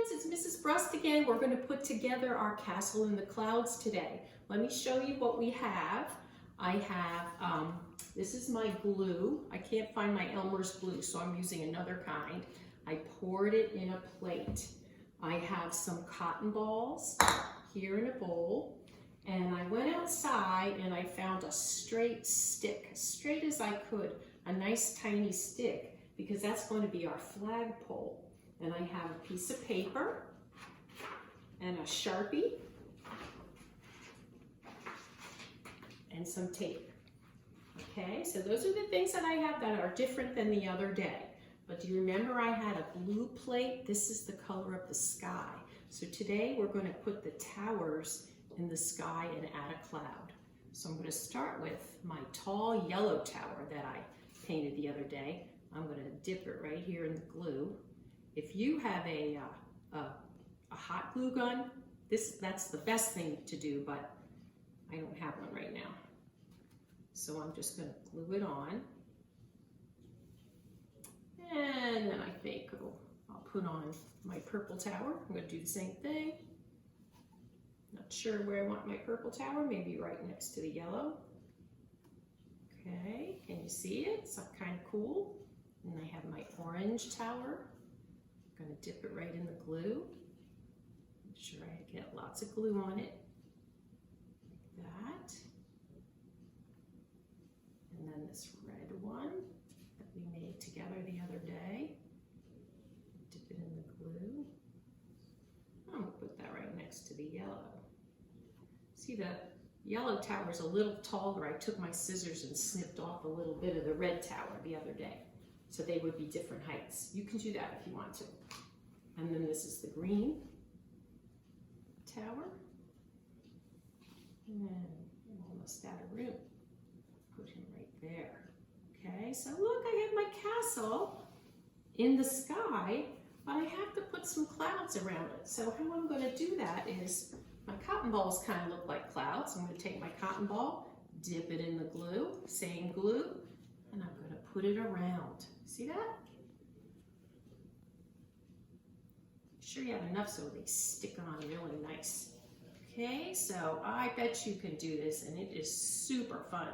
It's Mrs. Brust again. We're going to put together our castle in the clouds today. Let me show you what we have. I have, this is my glue. I can't find my Elmer's glue, so I'm using another kind. I poured it in a plate. I have some cotton balls here in a bowl. And I went outside and I found a straight stick, as straight as I could, a nice tiny stick, because that's going to be our flagpole. And I have a piece of paper and a Sharpie and some tape. Okay, so those are the things that I have that are different than the other day. But do you remember I had a blue plate? This is the color of the sky. So today we're going to put the towers in the sky and add a cloud. So I'm going to start with my tall yellow tower that I painted the other day. I'm going to dip it right here in the glue. If you have a hot glue gun, that's the best thing to do, but I don't have one right now. So I'm just going to glue it on. And then I think I'll put on my purple tower. I'm going to do the same thing. Not sure where I want my purple tower, maybe right next to the yellow. Okay, can you see it? It's kind of cool. And I have my orange tower. I'm going to dip it right in the glue. Make sure I get lots of glue on it. Like that. And then this red one that we made together the other day. Dip it in the glue. I'm going to put that right next to the yellow. See, the yellow tower is a little taller. I took my scissors and snipped off a little bit of the red tower the other day. So they would be different heights. You can do that if you want to. And then this is the green tower. And then I'm almost out of room. Put him right there. Okay, so look, I have my castle in the sky, but I have to put some clouds around it. So how I'm going to do that is, my cotton balls kind of look like clouds. I'm going to take my cotton ball, dip it in the glue, same glue, and I'm going to put it around. See that? Make sure you have enough so they stick on really nice. Okay, so I bet you can do this, and it is super fun.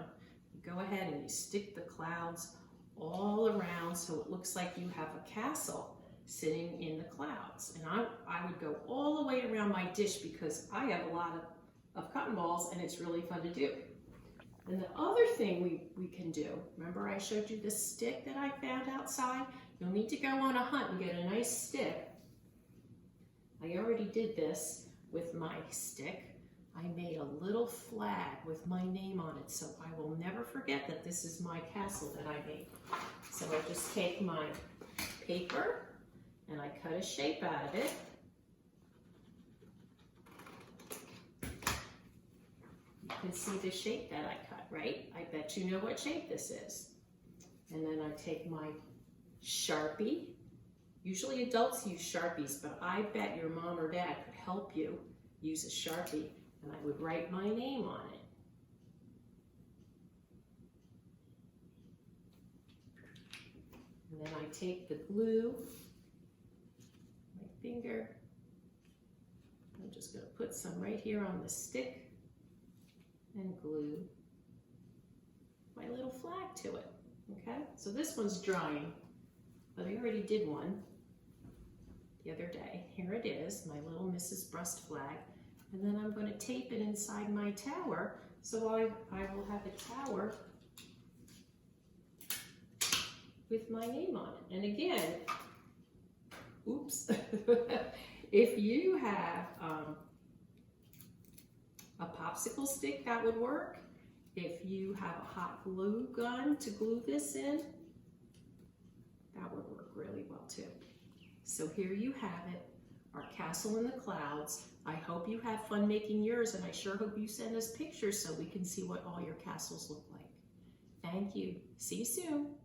You go ahead and you stick the clouds all around so it looks like you have a castle sitting in the clouds. And I would go all the way around my dish because I have a lot of cotton balls and it's really fun to do. And the other thing we can do, remember I showed you this stick that I found outside? You'll need to go on a hunt and get a nice stick. I already did this with my stick. I made a little flag with my name on it, so I will never forget that this is my castle that I made. So I just take my paper and I cut a shape out of it. You can see the shape that I cut, right? I bet you know what shape this is. And then I take my Sharpie. Usually adults use Sharpies, but I bet your mom or dad could help you use a Sharpie, and I would write my name on it. And then I take the glue, my finger, I'm just going to put some right here on the stick and glue my little flag to it. Okay, so this one's drying, but I already did one the other day. Here it is, my little Mrs. Brust flag. And then I'm going to tape it inside my tower, so I will have a tower with my name on it. And again, oops, if you have a popsicle stick, that would work. If you have a hot glue gun to glue this in, that would work really well too. So here you have it, our castle in the clouds. I hope you have fun making yours, and I sure hope you send us pictures so we can see what all your castles look like. Thank you. See you soon.